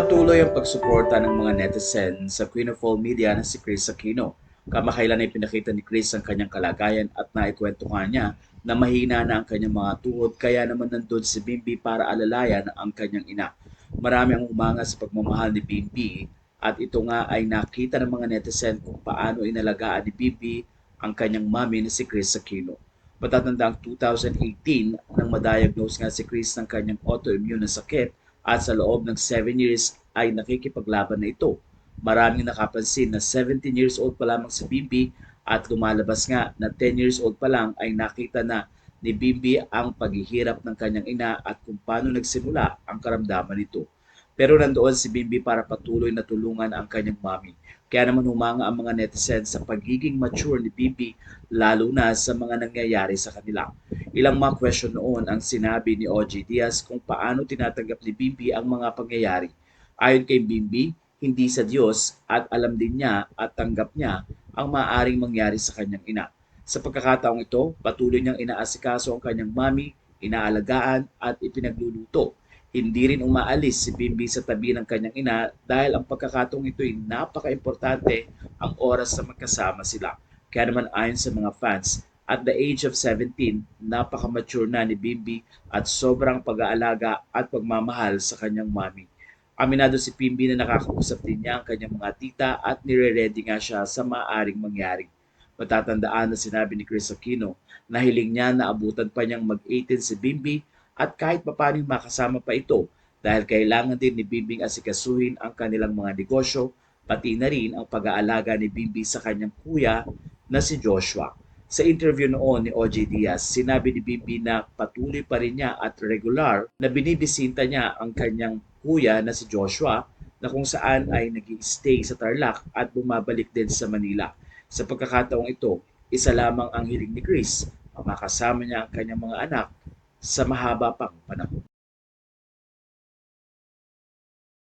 Patuloy ang pagsuporta ng mga netizen sa Queen of All Media na si Chris Aquino. Kamakailan ay pinakita ni Chris ang kanyang kalagayan at naikwentuhan niya na mahina na ang kanyang mga tuhod kaya naman nandun si Bimbi para alalayan ang kanyang ina. Marami ang umanga sa pagmamahal ni Bimbi at ito nga ay nakita ng mga netizen kung paano inalagaan ni Bimbi ang kanyang mami na si Chris Aquino. Matatanda ang 2018 nang madiagnose nga si Chris ng kanyang autoimmune na sakit at sa loob ng 7 years ay nakikipaglaban na ito. Maraming nakapansin na 17 years old pa lamang si Bimbi at lumalabas nga na 10 years old pa lang ay nakita na ni Bimbi ang paghihirap ng kanyang ina at kung paano nagsimula ang karamdaman nito. Pero nandoon si Bimbi para patuloy na tulungan ang kanyang mami. Kaya naman humanga ang mga netizens sa pagiging mature ni Bimbi lalo na sa mga nangyayari sa kanila. Ilang mga question noon ang sinabi ni OG Diaz kung paano tinatanggap ni Bimbi ang mga pangyayari. Ayon kay Bimbi, hindi sa Diyos at alam din niya at tanggap niya ang maaaring mangyari sa kanyang ina. Sa pagkakataong ito, patuloy niyang inaasikaso ang kanyang mami, inaalagaan at ipinagluluto. Hindi rin umaalis si Bimbi sa tabi ng kanyang ina dahil ang pagkakataong ito ay napaka-importante ang oras na magkasama sila. Kaya naman ayon sa mga fans, at the age of 17, napaka-mature na ni Bimbi at sobrang pag-aalaga at pagmamahal sa kanyang mami. Aminado si Bimbi na nakakausap din niya ang kanyang mga tita at nire-ready nga siya sa maaaring mangyari. Matatandaan na sinabi ni Chris Aquino na hiling niya na abutan pa niyang mag-18 si Bimbi at kahit papaano makasama pa ito dahil kailangan din ni Bimbing asikasuhin ang kanilang mga negosyo pati na rin ang pag-aalaga ni Bimbi sa kanyang kuya na si Joshua. Sa interview noon ni OJ Diaz, sinabi ni Bimbi na patuloy pa rin niya at regular na binibisita niya ang kanyang kuya na si Joshua na kung saan ay nag-stay sa Tarlac at bumabalik din sa Manila. Sa pagkakataong ito, isa lamang ang hiling ni Chris, ang makasama niya ang kanyang mga anak sa mahaba pang panahon.